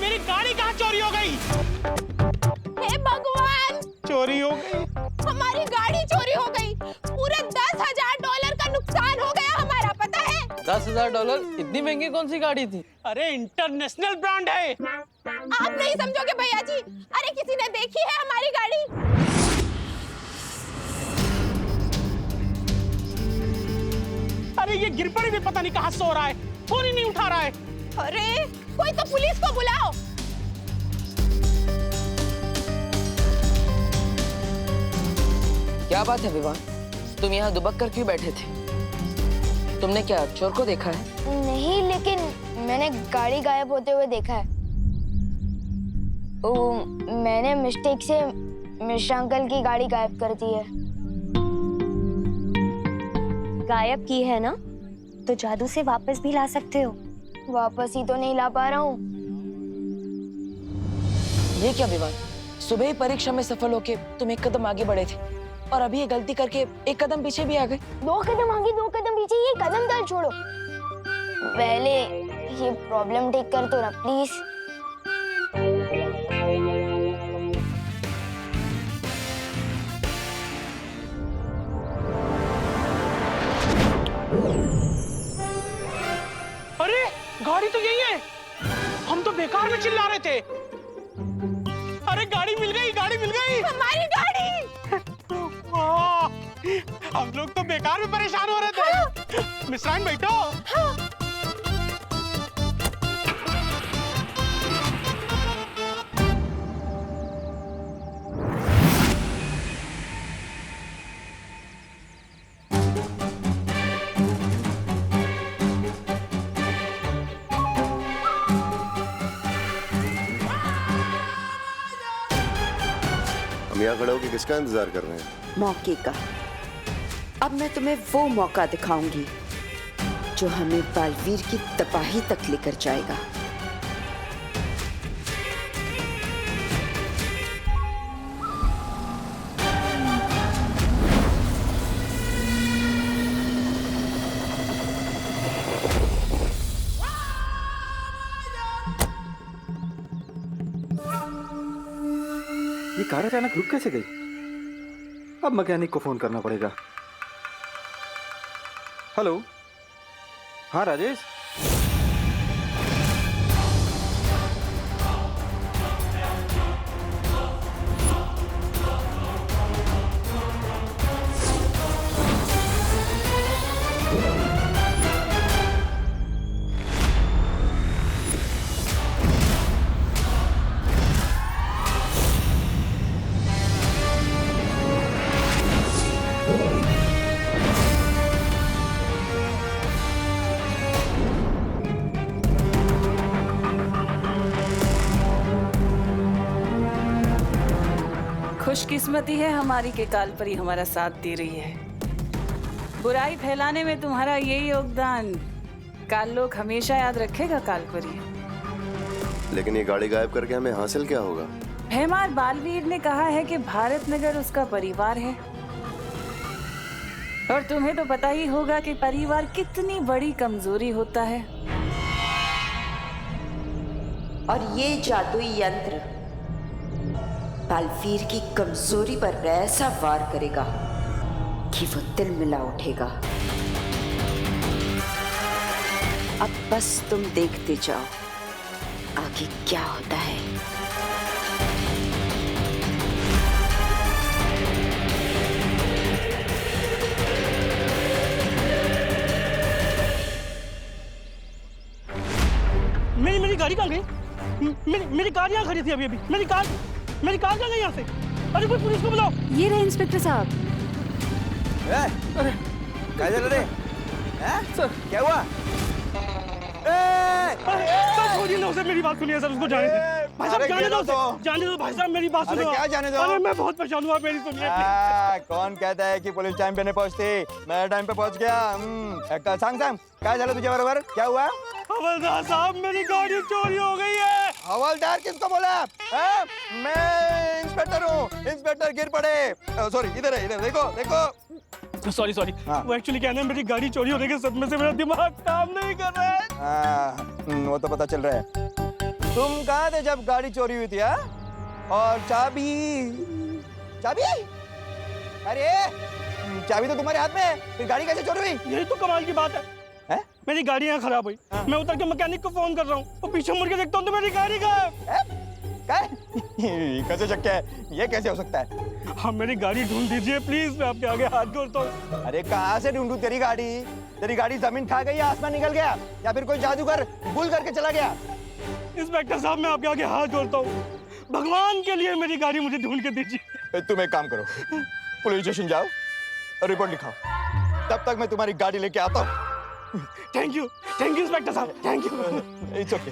मेरी गाड़ी कहाँ चोरी हो गई? हे भगवान, चोरी हो गई? हमारी गाड़ी चोरी हो गई। पूरे $10,000 का नुकसान हो गया हमारा, पता है? $10,000? इतनी महंगी कौन सी गाड़ी थी? अरे इंटरनेशनल ब्रांड है। आप नहीं समझोगे भैया जी। अरे किसी ने देखी है हमारी गाड़ी? अरे ये गिरपड़ी भी पता नहीं कहाँ सो रहा है, फोन ही नहीं उठा रहा है। अरे कोई तो पुलिस को बुलाओ। क्या बात है विवान, तुम यहाँ दुबक कर क्यों बैठे थे? तुमने क्या चोर को देखा है? नहीं, लेकिन मैंने गाड़ी गायब होते हुए देखा है। मैंने मिस्टेक से मिश्रा अंकल की गाड़ी गायब कर दी है। गायब की है ना, तो जादू से वापस भी ला सकते हो। वापस ही तो नहीं ला पा रहा हूँ। ये क्या विवान, सुबह ही परीक्षा में सफल होके तुम एक कदम आगे बढ़े थे और अभी ये गलती करके एक कदम पीछे भी आ गए। 2 कदम आगे 2 कदम पीछे, ये कदम दर छोड़ो। पहले ये प्रॉब्लम ठीक कर दो ना प्लीज। अरे गाड़ी तो यही है, हम तो बेकार में चिल्ला रहे थे। अरे गाड़ी मिल गई, गाड़ी मिल गई, हमारी गाड़ी। वाह, हम लोग तो बेकार में परेशान हो रहे थे। मिश्राइन बैठो। हम यहाँ खड़े होकर किसका इंतजार कर रहे हैं? मौके का। अब मैं तुम्हें वो मौका दिखाऊंगी जो हमें बालवीर की तबाही तक लेकर जाएगा। ये कार अचानक रुक कैसे गई? अब मैकेनिक को फोन करना पड़ेगा। हेलो, हाँ राजेश। खुशकिस्मती है हमारी के कालपरी हमारा साथ दे रही है। बुराई फैलाने में तुम्हारा यही योगदान काल लोग हमेशा याद रखेगा कालपरी। लेकिन ये गाड़ी गायब करके हमें हासिल क्या होगा? भैमार बालवीर ने कहा है कि भारत नगर उसका परिवार है, और तुम्हें तो पता ही होगा कि परिवार कितनी बड़ी कमजोरी होता है। और ये जादुई यंत्र बालवीर की कमजोरी पर ऐसा वार करेगा कि वो दिल मिला उठेगा। अब बस तुम देखते जाओ आगे क्या होता है। मेरी गाड़ी कहाँ गई? मेरी कार यहाँ खड़ी थी अभी। मेरी कार कहाँ गई यहाँ से? अरे कोई पुलिस को बुलाओ। ये रहे इंस्पेक्टर साहब। अरे क्या चल रहे? सर क्या हुआ? सर छोड़िए ना उसे, मेरी बात सुनिए सर, उसको जाने दो। भाई साहब जाने दो उसे, जाने दो भाई साहब, मेरी बात सुनो। क्या जाने दो? अरे मैं बहुत परेशान हुआ, मेरी सुनिए। कौन कहता है कि पुलिस टाइम पे नहीं पहुंचती? मैं टाइम पे पहुंच गया। सांग क्या चलो तुझे बरोबर? क्या हुआ? हवलदार साहब मेरी गाड़ी चोरी हो गई है। हवलदार किसको बोला? मैं इंस्पेक्टर हूँ, इंस्पेक्टर गिर पड़े। सॉरी, इधर है, इधर देखो। सॉरी वो एक्चुअली क्या है ना, मेरी गाड़ी चोरी होने के सदमे से मेरा दिमाग काम नहीं कर रहा है। वो तो पता चल रहा है। तुम कहाँ थे जब गाड़ी चोरी हुई थी? हाँ? और चाबी चाबी अरे चाबी तो तुम्हारे हाथ में है, फिर गाड़ी कैसे चोरी हुई? यही तो कमाल की बात है। हैं? मेरी गाड़ी यहाँ खराब हुई। मैं उतर के मैकेनिक को फोन कर रहा हूँ, वो पीछे मुड़ के देखता हूँ तो मेरी गाड़ी गायब। कैसे शक्य है? ये कैसे हो सकता है? हाँ, मेरी गाड़ी ढूंढ दीजिए प्लीज, मैं आपके आगे हाथ जोड़ता हूँ। अरे कहाँ से ढूंढूं तेरी गाड़ी? तेरी गाड़ी जमीन खा गई या आसमान निकल गया या फिर कोई जादूगर भूल करके चला गया? इंस्पेक्टर साहब, मैं आपके आगे हाथ जोड़ता हूँ, भगवान के लिए मेरी गाड़ी मुझे ढूंढ के दीजिए। तुम एक काम करो, पुलिस स्टेशन जाओ और रिपोर्ट लिखाओ, तब तक मैं तुम्हारी गाड़ी लेके आता हूँ। थैंक यू इंस्पेक्टर साहब, thank you. It's okay.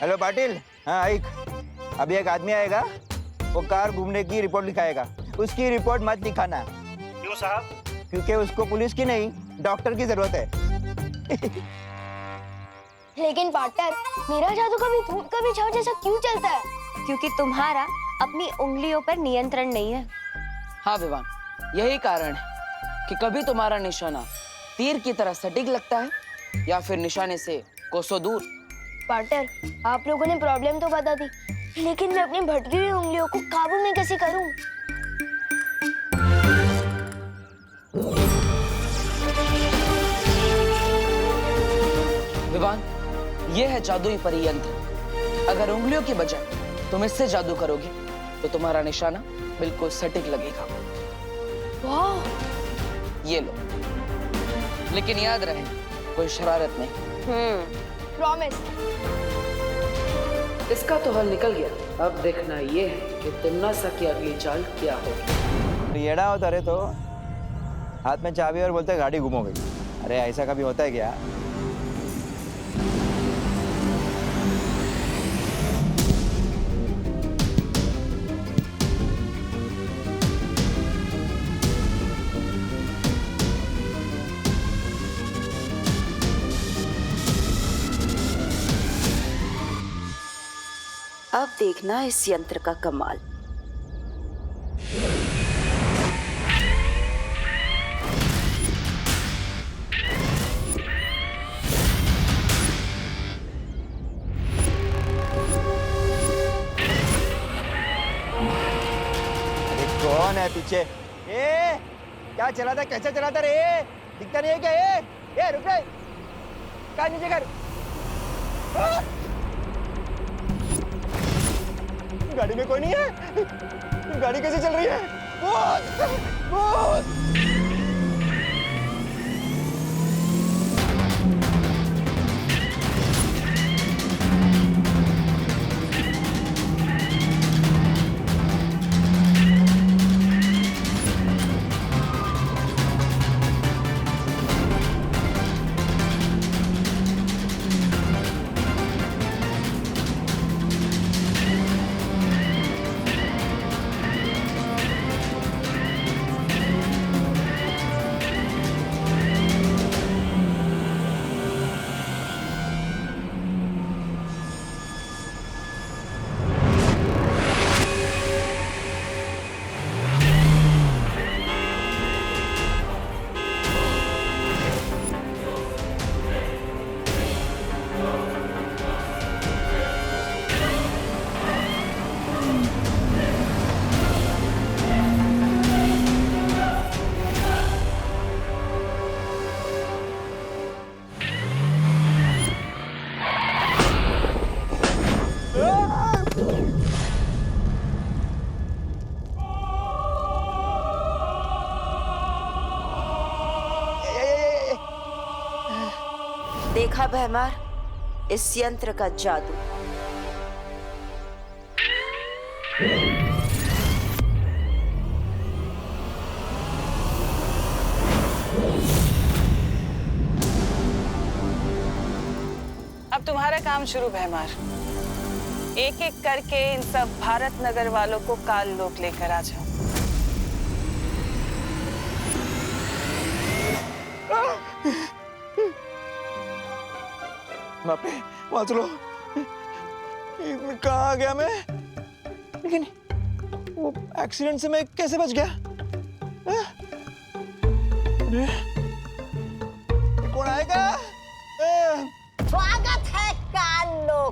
Hello Patil, हाँ एक अभी एक आदमी आएगा, वो कार घूमने की रिपोर्ट लिखाएगा। उसकी रिपोर्ट मत लिखाना। क्यों साहब? क्योंकि उसको पुलिस की नहीं डॉक्टर की जरूरत है। लेकिन पार्टनर, मेरा जादू कभी धूप कभी छाव जैसा क्यों चलता है? क्योंकि तुम्हारा अपनी उंगलियों पर नियंत्रण नहीं है। हाँ विवान, यही कारण है कि कभी तुम्हारा निशाना तीर की तरह सटीक लगता है या फिर निशाने से कोसों दूर। पार्टनर, आप लोगों ने प्रॉब्लम तो बता दी, लेकिन मैं अपनी भटकी हुई उंगलियों को काबू में कैसे करूं? विवान, ये है जादुई परियंत्र। अगर उंगलियों की बजाय तुम इससे जादू करोगे तो तुम्हारा निशाना बिल्कुल सटीक लगेगा। वाह! ये लो, लेकिन याद रहे कोई शरारत नहीं। प्रॉमिस। इसका तो हल निकल गया। अब देखना ये है कि तुमनासा की अगली चाल क्या होगी। येड़ा होता रे तो हाथ में चाबी और बोलते गाड़ी गुम हो गई। अरे ऐसा कभी होता है क्या? अब देखना इस यंत्र का कमाल। अरे कौन है पीछे? ए, क्या चलाता, कैसे चलाता रे? दिखता नहीं है क्या? ए रुक रे, कार नीचे कर। हाँ? गाड़ी में कोई नहीं है। गाड़ी कैसे चल रही है? भूत! भूत! देखा भैमार, इस यंत्र का जादू। अब तुम्हारा काम शुरू भैमार। एक एक करके इन सब भारत नगर वालों को काल लोक लेकर आ जाओ। बाप रे, वहां चलो। कहाँ आ गया मैं? लेकिन वो एक्सीडेंट से मैं कैसे बच गया?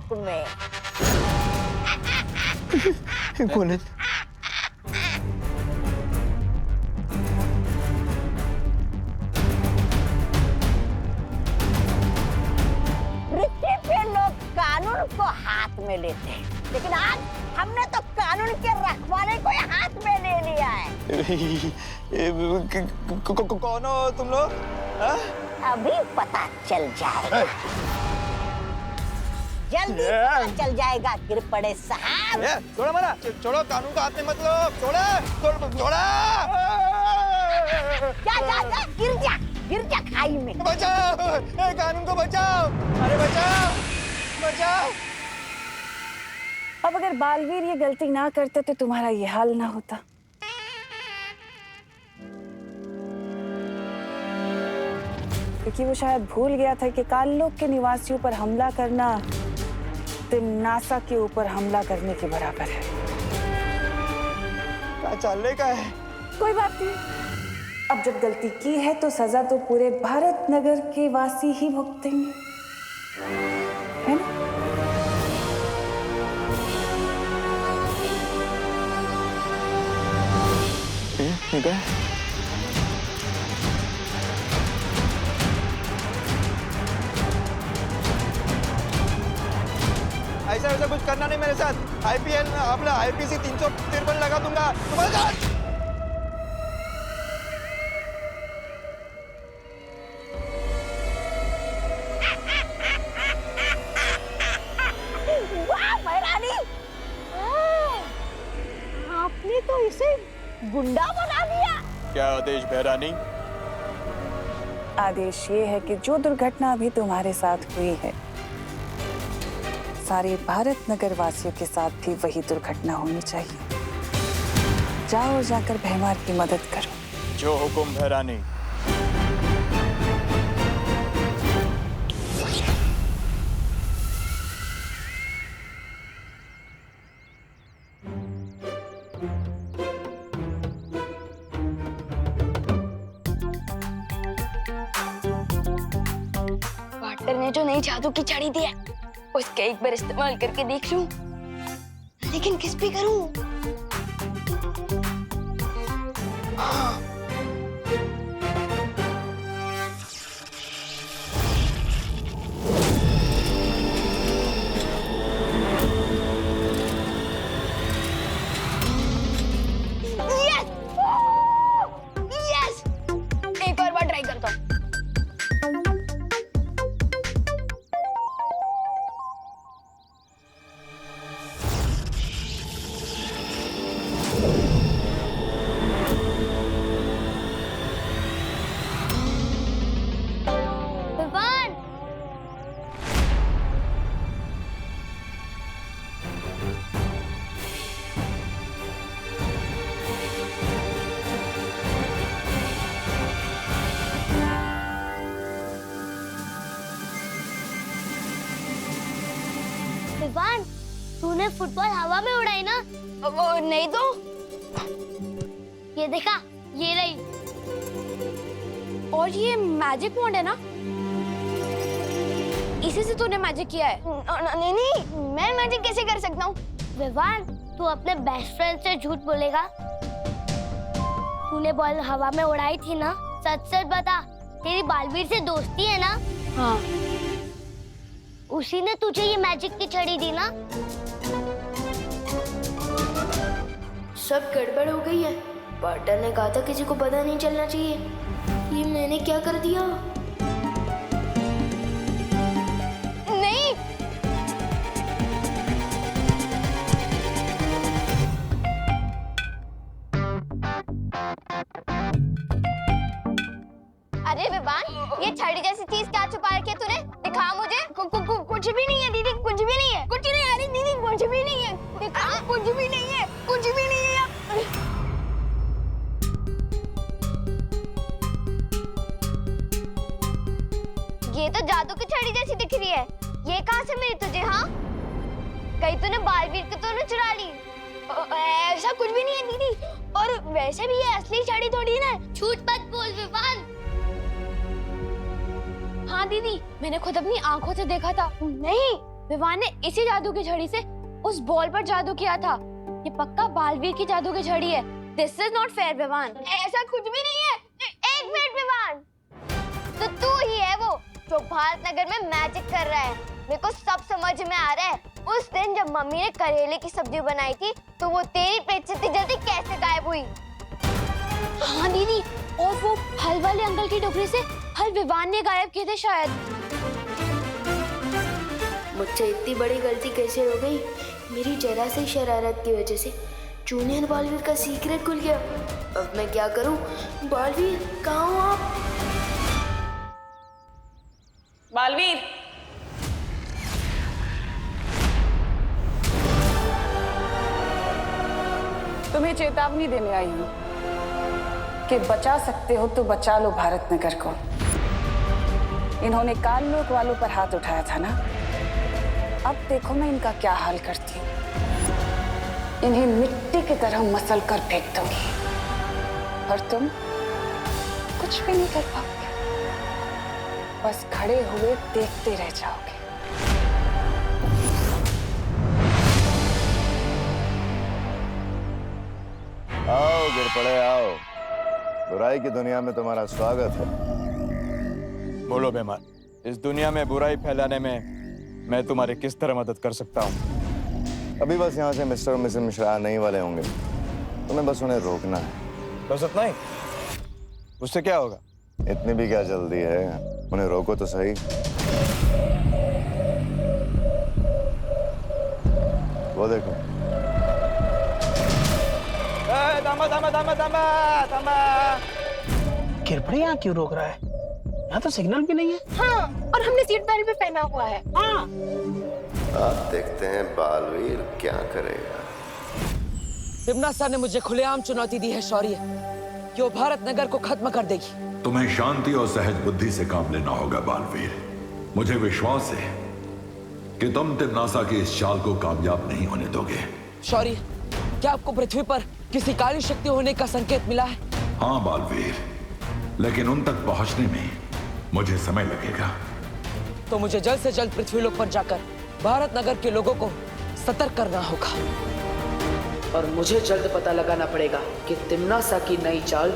लोक में। कौन है? पृथ्वी पे लोग कानून को हाथ में लेते हैं, लेकिन आज हमने तो कानून के रखवाले को हाथ में ले लिया है। कौन हो तुम लोग? अभी पता चल जाएगा, जल्दी पता चल जाएगा गिरपड़े साहब। छोड़ो मना, छोड़ो, कानून को हाथ में मत लो, छोड़ो, छोड़ा। जा, गिर जा खाई में। बचाओ, कानून को बचाओ, अरे बचाओ, बचाओ। अब अगर बालवीर ये गलती ना करते तो तुम्हारा ये हाल ना होता। क्योंकि वो शायद भूल गया था कि काललोक के निवासियों पर हमला करना नासा के ऊपर हमला करने के बराबर है। क्या चलने का है? कोई बात नहीं, अब जब गलती की है तो सजा तो पूरे भारत नगर के वासी ही भुगतेंगे, है ना? ऐसा वैसा कुछ करना नहीं मेरे साथ। आईपीएल में अपना आईपीसी 353 लगा दूंगा तुम्हारे साथ। वाह महारानी, आपने तो इसे गुंडा बना दिया। क्या आदेश भैरानी? आदेश ये है कि जो दुर्घटना अभी तुम्हारे साथ हुई है, सारे भारत नगर वासियों के साथ भी वही दुर्घटना होनी चाहिए। जाओ, जाकर भैमार की मदद करो। जो हुकुम भैरानी। पार्टनर ने जो नई जादू की छड़ी दी है उसका एक बार इस्तेमाल करके देख लूं, लेकिन किस पे करूं? यस! एक और बार ट्राई करता हूँ। विवान, तूने फुटबॉल हवा में उड़ाई ना? वो नहीं तो ये देखा, ये रही। और ये मैजिक वॉन्ड है ना? इसी से तूने मैजिक किया है? नहीं नहीं, मैं मैजिक कैसे कर सकता हूँ? विवान, तू अपने बेस्ट फ्रेंड से झूठ बोलेगा? तूने बॉल हवा में उड़ाई थी ना? सच सच बता, तेरी बालवीर से दोस्ती है ना? हाँ। उसी ने तुझे ये मैजिक की छड़ी दी ना? सब गड़बड़ हो गई है। पार्टनर ने कहा था किसी को पता नहीं चलना चाहिए। ये मैंने क्या कर दिया? नहीं। अरे विवान, ये छड़ी जैसी चीज क्या छुपा रखी है तूने? दिखा मुझे। कुछ भी नहीं है दीदी, कुछ भी नहीं है। कुछ नहीं है। अरे दीदी, कुछ भी नहीं है। दिखा, कुछ भी नहीं है, कुछ भी नहीं है। ये तो जादू की छड़ी जैसी दिख रही है। ये कहाँ से मिली तुझे? हाँ, कहीं तूने बालवीर को तो न चुरा ली? ऐसा कुछ भी नहीं है दीदी। और वैसे भी ये असली छड़ी थोड़ी ना। झूठ मत बोल विवान। हाँ दीदी, मैंने खुद अपनी आंखों से देखा था। नहीं, विवान ने इसी जादू की छड़ी से उस बॉल पर जादू किया था। ये पक्का बालवीर की जादू की छड़ी है। This is not fair Vivaan. ऐसा कुछ भी नहीं है। एक मिनट विवान, तो तू ही है वो जो भारत नगर में मैजिक कर रहा है। मेरे को सब समझ में आ रहा है। उस दिन जब मम्मी ने करेले की सब्जी बनाई थी तो वो तेरी पेट से इतनी जल्दी कैसे गायब हुई? हाँ दीदी, और वो फल वाले अंकल की टोकरी से फल विवान ने गायब किए थे शायद। मुझसे इतनी बड़ी गलती कैसे हो गई? मेरी जरा सी शरारत की वजह से जूनियर बालवीर का सीक्रेट खुल गया। अब मैं क्या करूं? बालवीर कहाँ हो आप? बालवीर, तुम्हें चेतावनी देने आई हूँ कि बचा सकते हो तो बचा लो भारत नगर को। इन्होंने काललोक वालों पर हाथ उठाया था ना, अब देखो मैं इनका क्या हाल करती हूँ। इन्हें मिट्टी की तरह मसल कर फेंक दूंगी और तुम कुछ भी नहीं कर पाओगे, बस खड़े हुए देखते रह जाओगे। आओ गिर पड़े आओ, बुराई की दुनिया में तुम्हारा स्वागत है। बोलो बेमान, इस दुनिया में बुराई फैलाने में मैं तुम्हारी किस तरह मदद कर सकता हूँ? अभी बस यहाँ से मिस्टर और मिसेस मिश्रा आने ही वाले होंगे, तुम्हें बस उन्हें रोकना है। बस इतना ही? उससे क्या होगा? इतनी भी क्या जल्दी है, उन्हें रोको तो सही। वो देखो। किरपड़े यहाँ क्यों रोक रहा है? यहाँ तो सिग्नल भी नहीं है। हाँ, और हमने सीट बेल्ट भी पहना हुआ है। हाँ, आप देखते हैं बालवीर क्या करेगा। तिम्ना सर ने मुझे खुलेआम चुनौती दी है शौर्य कि वो भारत नगर को खत्म कर देगी। तुम्हें शांति और सहज बुद्धि से काम लेना होगा बालवीर। मुझे विश्वास है कि तुम तिम्नासा की इस चाल को कामयाब नहीं होने दोगे। शौर्य, क्या आपको पृथ्वी पर किसी काली शक्ति होने का संकेत मिला है? हाँ बालवीर, लेकिन उन तक पहुंचने में मुझे समय लगेगा। तो मुझे जल्द से जल्द पृथ्वी लोक पर जाकर भारत नगर के लोगों को सतर्क करना होगा और मुझे जल्द पता लगाना पड़ेगा कि तिम्नासा की नई चाल